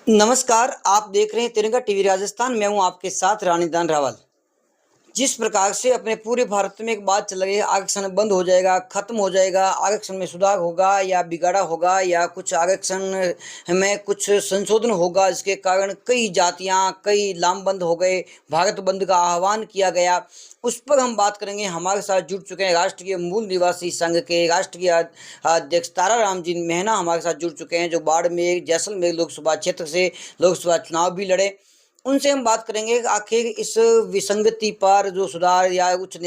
नमस्कार, आप देख रहे हैं तिरंगा टीवी राजस्थान। मैं हूं आपके साथ रानीदान रावल। जिस प्रकार से अपने पूरे भारत में एक बात चल रही है, आरक्षण बंद हो जाएगा, खत्म हो जाएगा, आरक्षण में सुधार होगा या बिगाड़ा होगा या कुछ आरक्षण में कुछ संशोधन होगा, इसके कारण कई जातियां, कई लामबंद हो गए, भारत बंद का आह्वान किया गया। उस पर हम बात करेंगे। हमारे साथ जुड़ चुके हैं राष्ट्रीय मूल निवासी संघ के राष्ट्रीय अध्यक्ष ताराराम जी मेहना हमारे साथ जुड़ चुके हैं, जो बाड़मेर जैसलमेर लोकसभा क्षेत्र से लोकसभा चुनाव भी लड़े। उनसे हम बात करेंगे कि आखिर इस विसंगति पर जो सुधार या सर्वोच्च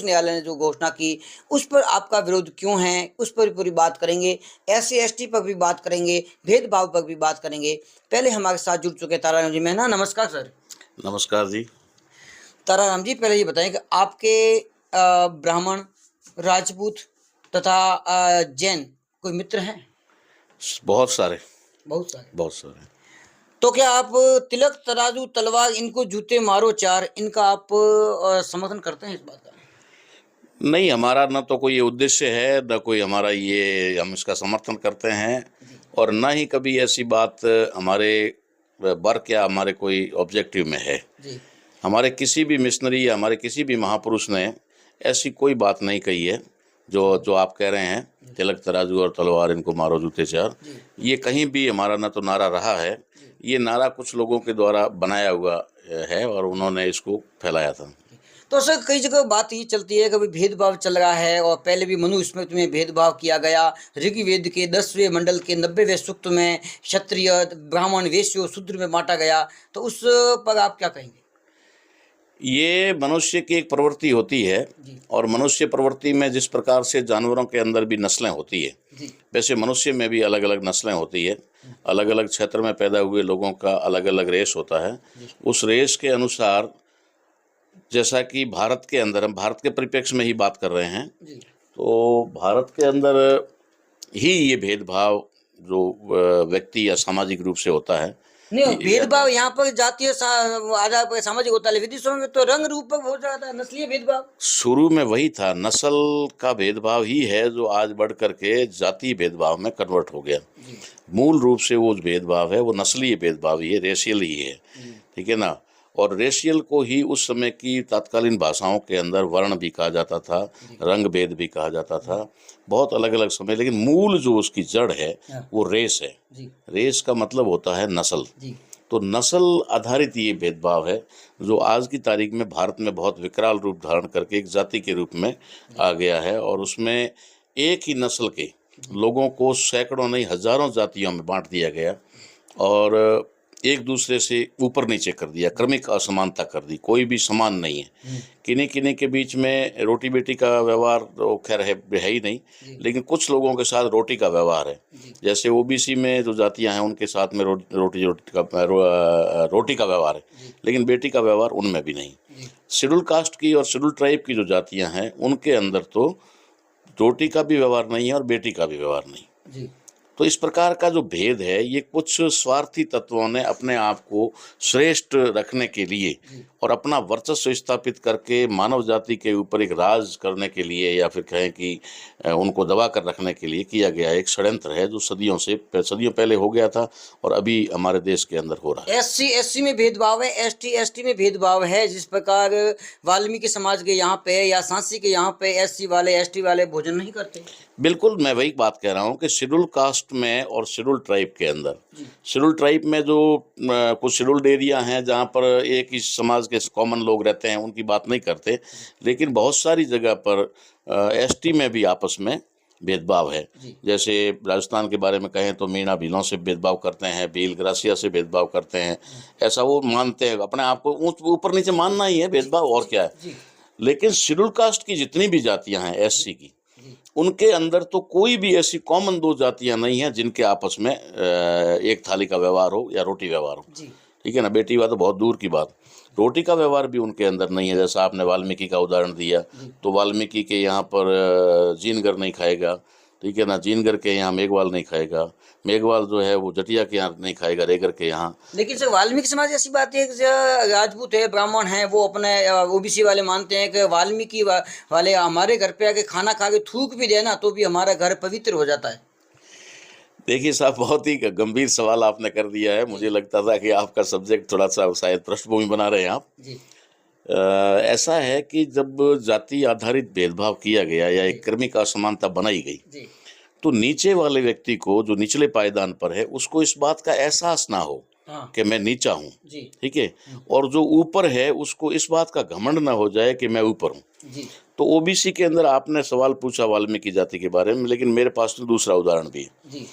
न्यायालय ने जो घोषणा की, उस पर आपका विरोध क्यों है, उस पर पूरी बात करेंगे। SC ST पर भी बात करेंगे, भेदभाव पर भी बात करेंगे। पहले हमारे साथ जुड़ चुके ताराराम जी मेहना। नमस्कार सर। नमस्कार जी। ताराराम जी, पहले ये बताएं कि आपके ब्राह्मण, राजपूत तथा जैन कोई मित्र हैं? बहुत सारे। बहुत सारे। बहुत सारे। तो क्या आप तिलक तराजू तलवार इनको जूते मारो चार, इनका आप समर्थन करते हैं इस बात का? नहीं, हमारा न तो कोई ये उद्देश्य है, न कोई हमारा ये हम इसका समर्थन करते हैं, और न ही कभी ऐसी बात हमारे वर्क या हमारे कोई ऑब्जेक्टिव में है। जी। हमारे किसी भी मिशनरी या हमारे किसी भी महापुरुष ने ऐसी कोई बात नहीं कही है जो आप कह रहे हैं, तिलक तराजू और तलवार इनको मारो जूते चार। ये कहीं भी हमारा न तो नारा रहा है, ये नारा कुछ लोगों के द्वारा बनाया हुआ है और उन्होंने इसको फैलाया था। तो सर, कई जगह बात ये चलती है कि भाई भेदभाव चल रहा है, और पहले भी मनुस्मृति में भेदभाव किया गया। ऋग्वेद के 10वें मंडल के 90वें सूक्त में क्षत्रिय, ब्राह्मण, वैश्य, शूद्र में बांटा गया। तो उस पर आप क्या कहेंगे? ये मनुष्य की एक प्रवृत्ति होती है, और मनुष्य प्रवृत्ति में जिस प्रकार से जानवरों के अंदर भी नस्लें होती है, वैसे मनुष्य में भी अलग अलग नस्लें होती है। अलग अलग क्षेत्र में पैदा हुए लोगों का अलग अलग रेस होता है। उस रेस के अनुसार, जैसा कि भारत के अंदर, हम भारत के परिप्रेक्ष्य में ही बात कर रहे हैं, तो भारत के अंदर ही ये भेदभाव जो व्यक्ति या सामाजिक रूप से होता है। नहीं, भेदभाव यहाँ पर जातीय आधार पर सामाजिक होता है, विदेशों में तो रंग रूप पर हो जाता है, नस्लीय भेदभाव। शुरू में वही था, नस्ल का भेदभाव ही है जो आज बढ़ करके जातीय भेदभाव में कन्वर्ट हो गया। मूल रूप से वो भेदभाव है, वो नस्लीय भेदभाव ही है, रेशियल ही है। ठीक है ना। और रेशियल को ही उस समय की तत्कालीन भाषाओं के अंदर वर्ण भी कहा जाता था, रंग भेद भी कहा जाता था, बहुत अलग अलग समय। लेकिन मूल जो उसकी जड़ है वो रेस है। रेस का मतलब होता है नस्ल। तो नस्ल आधारित ये भेदभाव है जो आज की तारीख में भारत में बहुत विकराल रूप धारण करके एक जाति के रूप में आ गया है, और उसमें एक ही नस्ल के लोगों को सैकड़ों नहीं हजारों जातियों में बांट दिया गया, और एक दूसरे से ऊपर नीचे कर दिया, क्रमिक असमानता कर दी, कोई भी समान नहीं है। किन्हीं किन्हीं के बीच में रोटी बेटी का व्यवहार तो खैर है ही नहीं, लेकिन कुछ लोगों के साथ रोटी का व्यवहार है। जैसे OBC में जो जातियां हैं उनके साथ में रोटी का व्यवहार है, लेकिन बेटी का व्यवहार उनमें भी नहीं। शेड्यूल कास्ट की और शेड्यूल ट्राइब की जो जातियां हैं उनके अंदर तो रोटी का भी व्यवहार नहीं है और बेटी का भी व्यवहार नहीं। तो इस प्रकार का जो भेद है, ये कुछ स्वार्थी तत्वों ने अपने आप को श्रेष्ठ रखने के लिए और अपना वर्चस्व स्थापित करके मानव जाति के ऊपर एक राज करने के लिए, या फिर कहें कि उनको दबा कर रखने के लिए किया गया एक षड्यंत्र है जो सदियों पहले हो गया था और अभी हमारे देश के अंदर हो रहा है। SC SC में भेदभाव है, ST ST में भेदभाव है। जिस प्रकार वाल्मीकि समाज के यहाँ पे या सांसी के यहाँ पे SC वाले ST वाले भोजन नहीं करते। बिल्कुल, मैं वही बात कह रहा हूँ कि शेड्यूल कास्ट में और शेड्यूल ट्राइब के अंदर, शेड्यूल ट्राइब में जो कुछ शेड्यूल्ड एरिया हैं जहाँ पर एक ही समाज के कॉमन लोग रहते हैं, उनकी बात नहीं करते, लेकिन बहुत सारी जगह पर ST में भी आपस में भेदभाव है। जैसे राजस्थान के बारे में कहें तो मीणा भीलों से भेदभाव करते हैं, भील ग्रासिया से भेदभाव करते हैं, ऐसा वो मानते हैं। अपने आप को ऊपर नीचे मानना ही है भेदभाव, और क्या है। लेकिन शेड्यूल कास्ट की जितनी भी जातियां हैं SC की, उनके अंदर तो कोई भी ऐसी कॉमन दो जातियां नहीं हैं जिनके आपस में एक थाली का व्यवहार हो या रोटी व्यवहार हो। ठीक है ना। बेटी बात तो बहुत दूर की बात, रोटी का व्यवहार भी उनके अंदर नहीं है। जैसा आपने वाल्मीकि का उदाहरण दिया, तो वाल्मीकि के यहाँ पर जीनगर नहीं खाएगा, ठीक है ना। जीनगर के यहाँ मेघवाल नहीं खाएगा, मेघवाल जो है वो जटिया के यहाँ नहीं खाएगा, रेगर के यहाँ। लेकिन सर, वाल्मीकि समाज ऐसी बात है कि जो राजपूत है, ब्राह्मण है, वो अपने OBC वाले मानते हैं कि वाल्मीकि वाले हमारे घर पे आके खाना खा के थूक भी देना तो भी हमारा घर पवित्र हो जाता है। देखिए साहब, बहुत ही गंभीर सवाल आपने कर दिया है। मुझे लगता था कि आपका सब्जेक्ट थोड़ा सा शायद पृष्ठभूमि बना रहे हैं आप। जी ऐसा है कि जब जाति आधारित भेदभाव किया गया या एक क्रमिक असमानता बनाई गई, जी तो नीचे वाले व्यक्ति को, जो निचले पायदान पर है, उसको इस बात का एहसास ना हो हाँ कि मैं नीचा हूँ। जी ठीक है। और जो ऊपर है उसको इस बात का घमंड ना हो जाए कि मैं ऊपर हूँ। जी तो ओबीसी के अंदर आपने सवाल पूछा वाल्मीकि जाति के बारे में, लेकिन मेरे पास तो दूसरा उदाहरण भी है। जी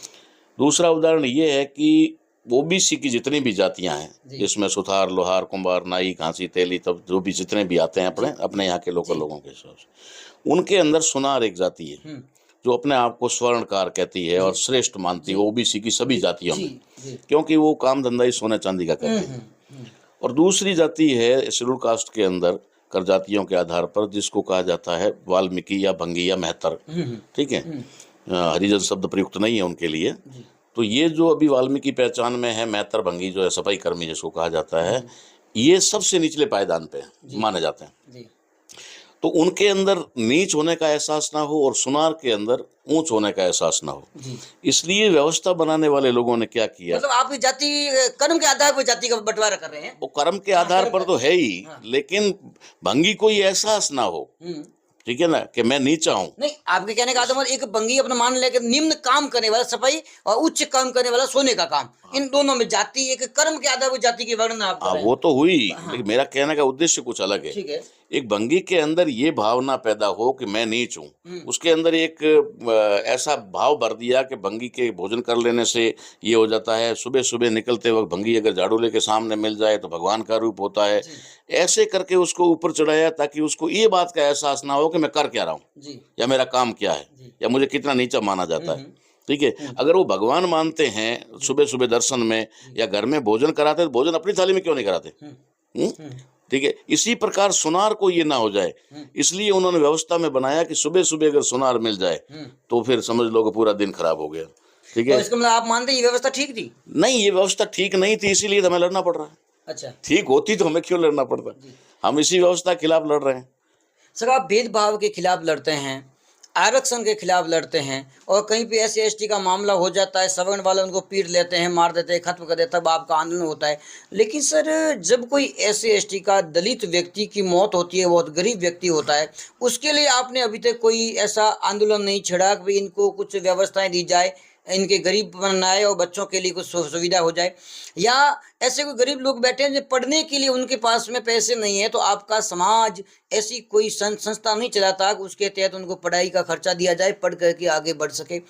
दूसरा उदाहरण ये है कि ओबीसी की जितनी भी जातियां हैं, जी। जिसमें सुथार, लोहार, कुंभार, नाई, घासी, तेली, तब जो भी जितने भी आते हैं अपने अपने यहाँ के लोकल जी। लोगों के हिसाब से, उनके अंदर सुनार एक जाति है जो अपने आप को स्वर्णकार कहती है और श्रेष्ठ मानती है ओबीसी की सभी जातियों जी में, जी क्योंकि वो काम धंधा ही सोने चांदी का करते हैं। और दूसरी जाति है शेड्यूल कास्ट के अंदर कर जातियों के आधार पर, जिसको कहा जाता है वाल्मीकि या भंगी या मेहतर। ठीक है। हरिजन शब्द प्रयुक्त नहीं है उनके लिए। तो ये जो अभी वाल्मीकि पहचान में है, मेहतर, भंगी जो है सफाई कर्मी जिसको कहा जाता है, ये सबसे निचले पायदान पे माने जाते हैं। जी तो उनके अंदर नीच होने का एहसास ना हो और सुनार के अंदर ऊंच होने का एहसास ना हो, जी। इसलिए व्यवस्था बनाने वाले लोगों ने क्या किया, मतलब आप जाति कर्म के आधार पर जाति का बंटवारा कर रहे हैं। वो कर्म के आधार पर तो है ही, लेकिन भंगी को ये एहसास ना हो, ठीक है ना, कि मैं नीचा हूँ। नहीं, आपके कहने का मतलब एक भंगी अपना मान लेकर निम्न काम करने वाला सफाई और उच्च काम करने वाला सोने का काम, इन दोनों में जाति एक कर्म के आधार पर जाति की वर्णन आप कर रहे हैं। वो तो हुई, लेकिन मेरा कहने का उद्देश्य कुछ अलग है। ठीक है। एक भंगी के अंदर ये भावना पैदा हो कि मैं नीच हूँ, उसके अंदर एक ऐसा भाव भर दिया कि भंगी के भोजन कर लेने से ये हो जाता है, सुबह सुबह निकलते वक्त भंगी अगर झाड़ू लेके सामने मिल जाए तो भगवान का रूप होता है। ऐसे करके उसको ऊपर चढ़ाया ताकि उसको ये बात का एहसास ना हो कि मैं कर क्या रहा हूँ या मेरा काम क्या है या मुझे कितना नीचा माना जाता है। ठीक है। अगर वो भगवान मानते हैं, सुबह सुबह दर्शन में या घर में भोजन कराते, तो भोजन अपनी थाली में क्यों नहीं कराते? ठीक है। इसी प्रकार सुनार को ये ना हो जाए, इसलिए उन्होंने व्यवस्था में बनाया कि सुबह सुबह अगर सुनार मिल जाए तो फिर समझ लो कि पूरा दिन खराब हो गया। ठीक है। तो इसका मतलब आप मानते हैं ये व्यवस्था ठीक थी? नहीं, ये व्यवस्था ठीक नहीं थी, इसीलिए तो हमें लड़ना पड़ रहा है। अच्छा, ठीक होती तो हमें क्यों लड़ना पड़ता? हम इसी व्यवस्था के खिलाफ लड़ रहे हैं। सर आप भेदभाव के खिलाफ लड़ते हैं, आरक्षण के खिलाफ लड़ते हैं, और कहीं पे एससी एसटी का मामला हो जाता है, सवर्ण वाले उनको पीट लेते हैं, मार देते हैं, खत्म कर देते हैं, तब आपका आंदोलन होता है। लेकिन सर जब कोई एससी एसटी का दलित व्यक्ति की मौत होती है, बहुत गरीब व्यक्ति होता है, उसके लिए आपने अभी तक कोई ऐसा आंदोलन नहीं छेड़ा कि इनको कुछ व्यवस्थाएं दी जाए, इनके गरीब बनाए और बच्चों के लिए कुछ सुविधा हो जाए, या ऐसे कोई गरीब लोग बैठे हैं जो पढ़ने के लिए उनके पास में पैसे नहीं है, तो आपका समाज ऐसी कोई संस्था नहीं चलाता कि उसके तहत उनको पढ़ाई का खर्चा दिया जाए, पढ़ करके आगे बढ़ सके?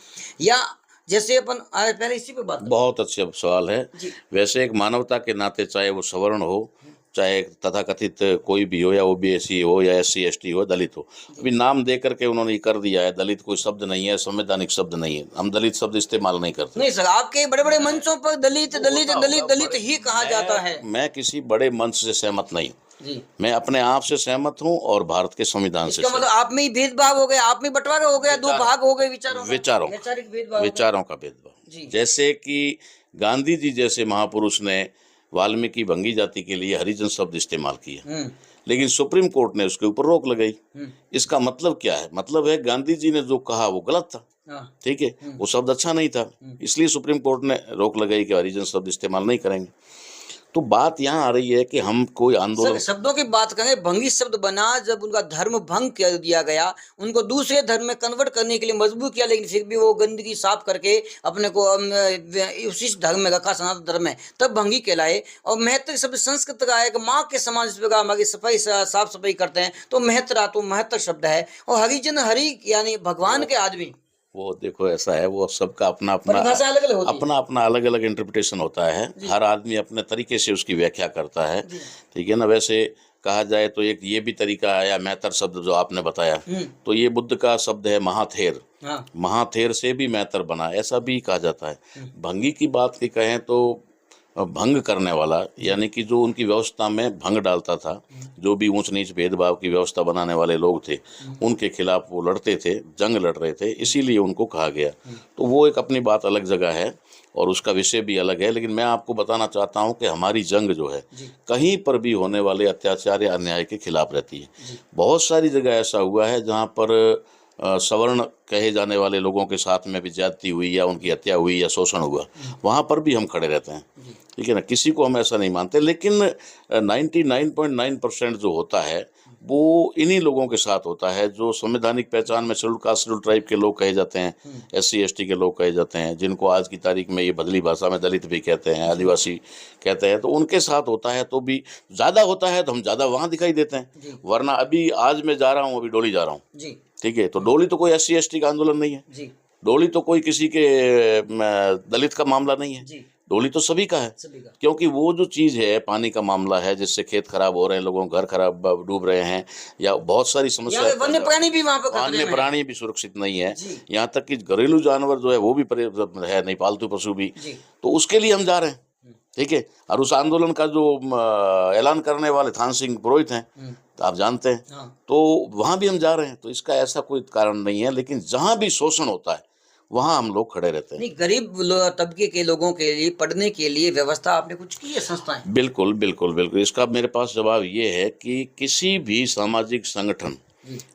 या जैसे अपन पहले इसी पे बात। बहुत अच्छा सवाल है। वैसे एक मानवता के नाते, चाहे वो सवर्ण हो, चाहे तथाकथित कोई भी हो, या ओबीसी हो या एससी एसटी हो, दलित हो, अभी नाम दे करके उन्होंने कर दिया है, दलित कोई शब्द नहीं है, संवैधानिक शब्द नहीं है, हम दलित शब्द इस्तेमाल नहीं करते। नहीं सर, आपके बड़े बड़े मंचों पर दलित दलित दलित दलित ही कहा जाता है। मैं किसी बड़े मंच से सहमत नहीं, जी। मैं अपने आप से सहमत हूँ और भारत के संविधान से। मतलब आप में ही भेदभाव हो गया, आप में बंटवारा हो गया, दो भाग हो गए विचारों का भेदभाव। जैसे कि गांधी जी जैसे महापुरुष ने वाल्मीकि भंगी जाति के लिए हरिजन शब्द इस्तेमाल किया, लेकिन सुप्रीम कोर्ट ने उसके ऊपर रोक लगाई। इसका मतलब क्या है? मतलब है गांधी जी ने जो कहा वो गलत था। ठीक है, वो शब्द अच्छा नहीं था, इसलिए सुप्रीम कोर्ट ने रोक लगाई कि हरिजन शब्द इस्तेमाल नहीं करेंगे। तो बात यहाँ आ रही है कि हम कोई आंदोलन, शब्दों की बात करें, भंगी शब्द बना जब उनका धर्म भंग कर दिया गया, उनको दूसरे धर्म में कन्वर्ट करने के लिए मजबूर किया, लेकिन फिर भी वो गंदगी साफ करके अपने को उसी धर्म में रखा, सनातन धर्म में, तब भंगी कहलाए। और महत्व शब्द संस्कृत का है कि माँ के समान इस प्रकार हमारी सफाई साफ सफाई करते हैं, तो महत्रा तो महत्व शब्द है। और हरिजन, हरि यानी भगवान के आदमी, वो देखो ऐसा है, वो सबका अपना अपना अलग अलग इंटरप्रिटेशन होता है, हर आदमी अपने तरीके से उसकी व्याख्या करता है। ठीक है ना। वैसे कहा जाए तो एक ये भी तरीका आया, मैतर शब्द जो आपने बताया, तो ये बुद्ध का शब्द है महाथेर। महाथेर से भी मैतर बना, ऐसा भी कहा जाता है। भंगी की बात की कहें तो भंग करने वाला, यानी कि जो उनकी व्यवस्था में भंग डालता था, जो भी ऊंच नीच भेदभाव की व्यवस्था बनाने वाले लोग थे, उनके खिलाफ वो लड़ते थे, जंग लड़ रहे थे, इसीलिए उनको कहा गया। तो वो एक अपनी बात अलग जगह है और उसका विषय भी अलग है। लेकिन मैं आपको बताना चाहता हूं कि हमारी जंग जो है कहीं पर भी होने वाले अत्याचार या अन्याय के खिलाफ रहती है। बहुत सारी जगह ऐसा हुआ है जहाँ पर सवर्ण कहे जाने वाले लोगों के साथ में भी ज्यादती हुई या उनकी हत्या हुई या शोषण हुआ, वहाँ पर भी हम खड़े रहते हैं, ठीक है ना। किसी को हम ऐसा नहीं मानते, लेकिन 99.9% जो होता है वो इन्हीं लोगों के साथ होता है जो संवैधानिक पहचान में शेड्यूल कास्ट शेड्यूल ट्राइब के लोग कहे जाते हैं, SC ST के लोग कहे जाते हैं, जिनको आज की तारीख में ये बदली भाषा में दलित भी कहते हैं, आदिवासी कहते हैं, तो उनके साथ होता है तो भी ज़्यादा होता है तो हम ज़्यादा वहाँ दिखाई देते हैं। वरना अभी आज मैं जा रहा हूँ, अभी डोली जा रहा हूँ, ठीक है, तो डोली तो कोई SC ST का आंदोलन नहीं है, डोली तो कोई किसी के दलित का मामला नहीं है, डोली तो सभी का है, क्योंकि वो जो चीज़ है, पानी का मामला है जिससे खेत खराब हो रहे हैं, लोगों के घर खराब डूब रहे हैं, या बहुत सारी समस्या, वन्य प्राणी भी वहाँ पर वन्य प्राणी भी सुरक्षित नहीं है, यहाँ तक कि घरेलू जानवर जो है वो भी है नहीं, पालतू पशु भी, तो उसके लिए हम जा रहे हैं, ठीक है। और उस आंदोलन का जो ऐलान करने वाले थान सिंह पुरोहित हैं, तो आप जानते हैं, तो वहाँ भी हम जा रहे हैं, तो इसका ऐसा कोई कारण नहीं है। लेकिन जहाँ भी शोषण होता है वहाँ हम लोग खड़े रहते हैं। नहीं, गरीब तबके के लोगों के लिए पढ़ने के लिए व्यवस्था आपने कुछ की है, संस्थाएं? बिल्कुल बिल्कुल बिल्कुल। इसका मेरे पास जवाब ये है कि किसी भी सामाजिक संगठन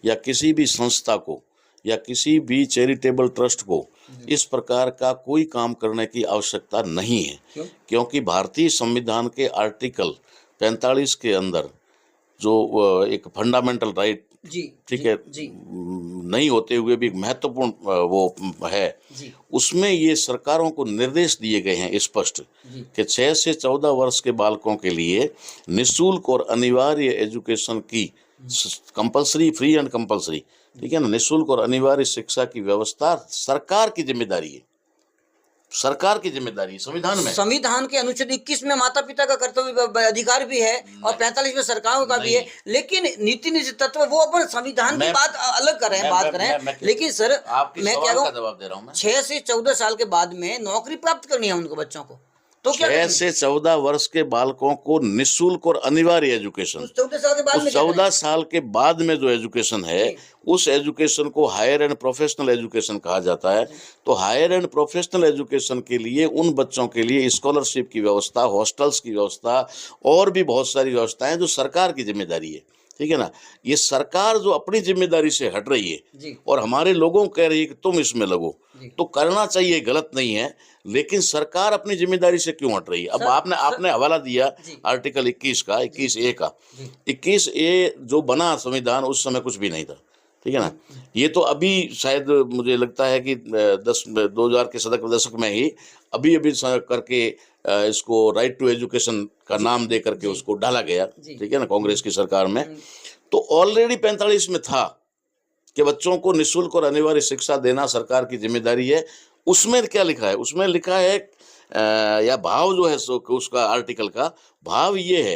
या किसी भी संस्था को या किसी भी चैरिटेबल ट्रस्ट को इस प्रकार का कोई काम करने की आवश्यकता नहीं है। क्योंकि भारतीय संविधान के आर्टिकल 45 के अंदर जो एक फंडामेंटल राइट, ठीक है, नहीं होते हुए भी महत्वपूर्ण वो है, उसमें ये सरकारों को निर्देश दिए गए हैं स्पष्ट कि 6 से 14 वर्ष के बालकों के लिए निःशुल्क और अनिवार्य एजुकेशन की, कंपलसरी, फ्री एंड कंपलसरी, ठीक है ना, निःशुल्क और अनिवार्य शिक्षा की व्यवस्था सरकार की जिम्मेदारी है, सरकार की जिम्मेदारी संविधान में, संविधान के अनुच्छेद 21 में माता पिता का कर्तव्य अधिकार भी है और 45 में सरकारों का भी है। लेकिन नीति निजी तत्व वो अपन संविधान की बात अलग कर रहे हैं, बात कर रहे हैं। लेकिन सर मैं क्या कहूँ, जवाब दे रहा हूँ, 6 से 14 साल के बाद में नौकरी प्राप्त करनी है उनको, बच्चों को, तो 6 से 14 वर्ष के बालकों को निःशुल्क और अनिवार्य एजुकेशन, 14 साल के बाद में जो एजुकेशन है उस एजुकेशन को हायर एंड प्रोफेशनल एजुकेशन कहा जाता है। तो हायर एंड प्रोफेशनल एजुकेशन के लिए उन बच्चों के लिए स्कॉलरशिप की व्यवस्था, हॉस्टल्स की व्यवस्था और भी बहुत सारी व्यवस्थाएं जो सरकार की जिम्मेदारी है, ठीक है ना। ये सरकार जो अपनी जिम्मेदारी से हट रही है और हमारे लोगों को कह रही है कि तुम इसमें लगो, तो करना चाहिए, गलत नहीं है, लेकिन सरकार अपनी जिम्मेदारी से क्यों हट रही है? अब आपने हवाला दिया आर्टिकल 21 का, 21A का, 21A जो बना संविधान उस समय कुछ भी नहीं था, ठीक है ना। ये तो अभी शायद मुझे लगता है कि 2000 के दशक में ही अभी करके इसको राइट टू एजुकेशन का नाम दे करके उसको डाला गया, ठीक है ना, कांग्रेस की सरकार में। तो ऑलरेडी 45 में था कि बच्चों को निःशुल्क और अनिवार्य शिक्षा देना सरकार की जिम्मेदारी है। उसमें क्या लिखा है? उसमें लिखा है या भाव जो है उसका आर्टिकल का भाव ये है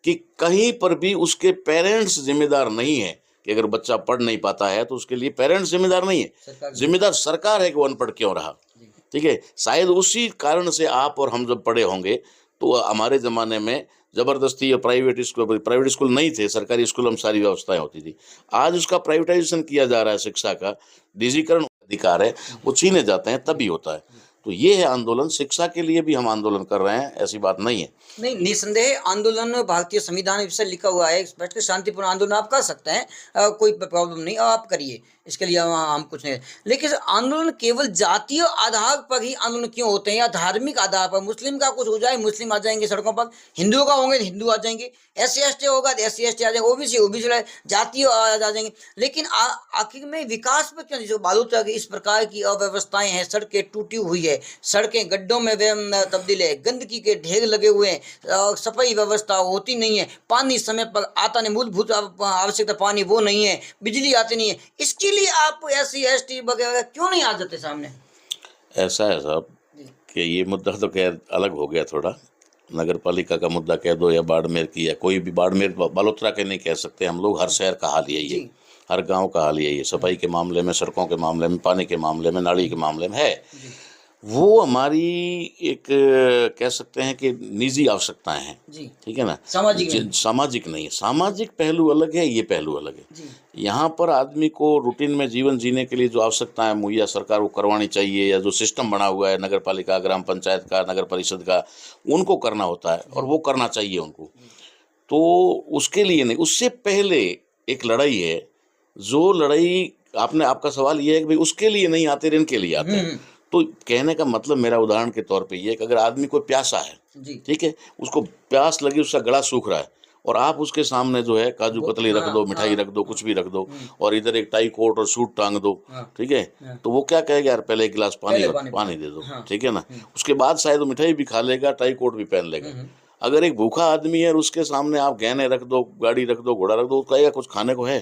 कि कहीं पर भी उसके पेरेंट्स जिम्मेदार नहीं है कि अगर बच्चा पढ़ नहीं पाता है तो उसके लिए पेरेंट्स जिम्मेदार नहीं है, जिम्मेदार सरकार है कि वो अनपढ़ क्यों रहा, ठीक है। शायद उसी कारण से आप और हम जब पढ़े होंगे तो हमारे ज़माने में ज़बरदस्ती या प्राइवेट स्कूल नहीं थे, सरकारी स्कूल में सारी व्यवस्थाएं होती थी। आज उसका प्राइवेटाइजेशन किया जा रहा है, शिक्षा का निजीकरण अधिकार है वो छीने जाते हैं, तभी होता है। तो ये है आंदोलन, शिक्षा के लिए भी हम आंदोलन कर रहे हैं, ऐसी बात नहीं है। नहीं, निसंदेह आंदोलन भारतीय संविधान में लिखा हुआ है, बैठ के शांतिपूर्ण आंदोलन आप कर सकते हैं, कोई प्रॉब्लम नहीं, आप करिए, इसके लिए हम कुछ नहीं। लेकिन आंदोलन केवल जातीय आधार पर ही आंदोलन क्यों होते हैं या धार्मिक आधार पर? मुस्लिम का कुछ हो जाए, मुस्लिम आ जाएंगे सड़कों पर, हिंदुओं का होंगे हिंदू आ जाएंगे, SC ST होगा तो SC ST आ जाएंगे, OBC जातीय आ जाएंगे। लेकिन आखिर में विकास पर क्यों? जो बालूचा की इस प्रकार की अव्यवस्थाएं हैं, सड़कें टूटी हुई है, सड़कें गड्ढों में तब्दील है, गंदगी के ढेर लगे हुए हैं, सफाई व्यवस्था होती नहीं है, पानी समय पर आता नहीं, मूलभूत आवश्यकता पानी वो नहीं है, बिजली आती नहीं है, इसके लिए आप SC ST वगैरह क्यों नहीं आ जाते सामने? ऐसा है साहब कि ये मुद्दा तो खैर अलग हो गया थोड़ा, नगर पालिका का मुद्दा कह दो या बाड़मेर की, या कोई भी, बाड़मेर बालोतरा के नहीं कह सकते हम लोग, हर शहर का हाल यही है, हर गांव का हाल यही है। सफाई के मामले में, सड़कों के मामले में, पानी के मामले में, नाली के मामले में है। वो हमारी एक कह सकते हैं कि निजी आवश्यकताएं हैं, ठीक है ना, सामाजिक नहीं है। सामाजिक पहलू अलग है, ये पहलू अलग है। यहाँ पर आदमी को रूटीन में जीवन जीने के लिए जो आवश्यकताएं मुहैया सरकार को करवानी चाहिए, या जो सिस्टम बना हुआ है नगर पालिका, ग्राम पंचायत का, नगर परिषद का, उनको करना होता है और वो करना चाहिए उनको। तो उसके लिए नहीं, उससे पहले एक लड़ाई है, जो लड़ाई आपका सवाल ये है कि भाई उसके लिए नहीं आते, इनके लिए आते हैं। तो कहने का मतलब मेरा उदाहरण के तौर पे ये है कि अगर आदमी कोई प्यासा है, ठीक है, उसको प्यास लगी, उसका गला सूख रहा है, और आप उसके सामने जो है काजू कतली रख दो, मिठाई रख दो, कुछ भी रख दो, और इधर एक टाई कोट और सूट टांग दो, ठीक है, तो वो क्या कहेगा, यार पहले एक गिलास पानी दे दो, ठीक है ना। उसके बाद शायद वो मिठाई भी खा लेगा, टाई कोट भी पहन लेगा। अगर एक भूखा आदमी है और उसके सामने आप गहने रख दो, गाड़ी रख दो, घोड़ा रख दो, वो कहेगा कुछ खाने को है।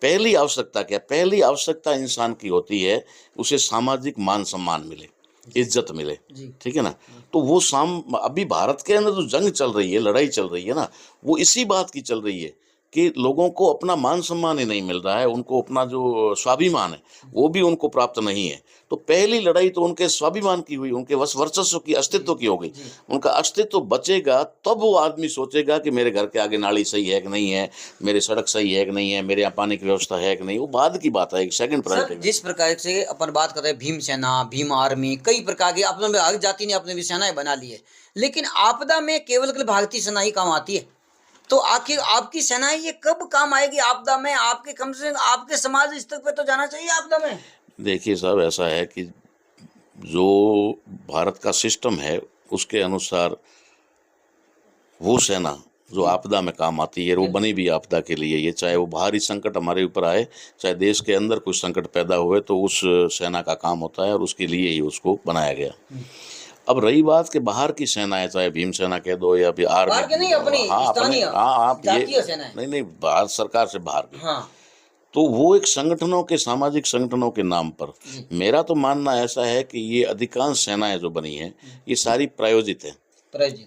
पहली आवश्यकता क्या, पहली आवश्यकता इंसान की होती है उसे सामाजिक मान सम्मान मिले, इज्जत मिले, ठीक है ना। तो वो अभी भारत के अंदर जो जंग चल रही है, लड़ाई चल रही है ना, वो इसी बात की चल रही है कि लोगों को अपना मान सम्मान ही नहीं मिल रहा है, उनको अपना जो स्वाभिमान है वो भी उनको प्राप्त नहीं है। तो पहली लड़ाई तो उनके स्वाभिमान की हुई, उनके वर्चस्व की, अस्तित्व की हो गई। उनका अस्तित्व बचेगा तब वो आदमी सोचेगा कि मेरे घर के आगे नाली सही है कि नहीं है, मेरे सड़क सही है कि नहीं है, मेरे यहाँ पानी की व्यवस्था है कि नहीं, वो बाद की बात है, एक सेकंड प्रायोरिटी। जिस प्रकार से अपन बात कर रहे हैं भीम सेना, भीम आर्मी, कई प्रकार की अपने हर जाति ने अपने भी सेनाएं बना ली है, लेकिन आपदा में केवल भारतीय सेना ही काम आती है। तो आखिर आपकी सेनाएं ये कब काम आएगी आपदा में? आपके कम से कम आपके समाज स्तर पे तो जाना चाहिए आपदा में। देखिए साहब, ऐसा है कि जो भारत का सिस्टम है उसके अनुसार वो सेना जो आपदा में काम आती है, वो बनी भी आपदा के लिए है। चाहे वो बाहरी संकट हमारे ऊपर आए, चाहे देश के अंदर कुछ संकट पैदा हुए, तो उस सेना का काम होता है और उसके लिए ही उसको बनाया गया। अब रही बात कि बाहर की सेनाएं, चाहे भीम सेना कह दो या फिर आर्मी, नहीं अपनी आप ये नहीं, भारत सरकार से बाहर की, तो वो एक संगठनों के, सामाजिक संगठनों के नाम पर, मेरा तो मानना ऐसा है कि ये अधिकांश सेनाएं जो बनी हैं ये सारी प्रायोजित है,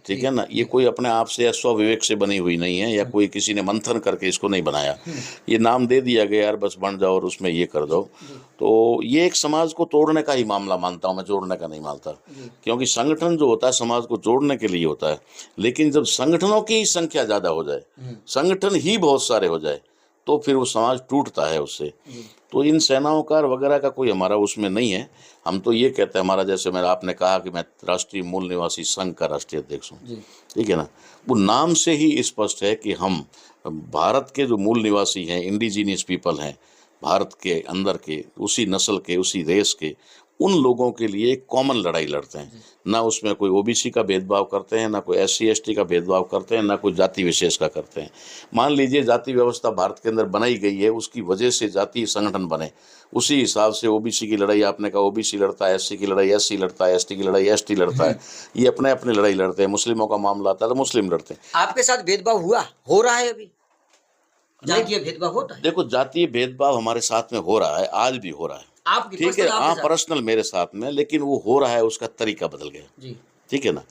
ठीक है ना। ये कोई अपने आप से या स्वविवेक से बनी हुई नहीं है, या कोई किसी ने मंथन करके इसको नहीं बनाया। ये नाम दे दिया गया, यार बस बन जाओ और उसमें ये कर दो। तो ये एक समाज को तोड़ने का ही मामला मानता हूँ मैं, जोड़ने का नहीं मानता, क्योंकि संगठन जो होता है समाज को जोड़ने के लिए होता है। लेकिन जब संगठनों की संख्या ज़्यादा हो जाए, संगठन ही बहुत सारे हो जाए, तो फिर वो समाज टूटता है उससे। तो इन सेनाओं का वगैरह का कोई हमारा उसमें नहीं है। हम तो ये कहते हैं, हमारा जैसे मेरा आपने कहा कि मैं राष्ट्रीय मूल निवासी संघ का राष्ट्रीय अध्यक्ष हूँ, ठीक है ना, वो नाम से ही स्पष्ट है कि हम भारत के जो मूल निवासी हैं, इंडिजीनियस पीपल हैं, भारत के अंदर के, उसी नस्ल के, उसी रेस के, उन लोगों के लिए एक कॉमन लड़ाई लड़ते हैं। ना उसमें कोई ओबीसी का भेदभाव करते हैं, ना कोई SC ST का भेदभाव करते हैं, ना कोई जाति विशेष का करते हैं। मान लीजिए जाति व्यवस्था भारत के अंदर बनाई गई है, उसकी वजह से जातीय संगठन बने, उसी हिसाब से ओबीसी की लड़ाई आपने कहा ओबीसी लड़ता है, SC की लड़ाई SC लड़ता है, ST की लड़ाई ST लड़ता है, ये अपने अपने लड़ाई लड़ते हैं। मुस्लिमों का मामला आता है तो मुस्लिम लड़ते हैं। आपके साथ भेदभाव हो रहा है अभी? जातीय भेदभाव होता है? देखो, जातीय भेदभाव हमारे साथ में हो रहा है, आज भी हो रहा है, ठीक है, हाँ पर्सनल मेरे साथ में, लेकिन वो हो रहा है, उसका तरीका बदल गया, ठीक है ना।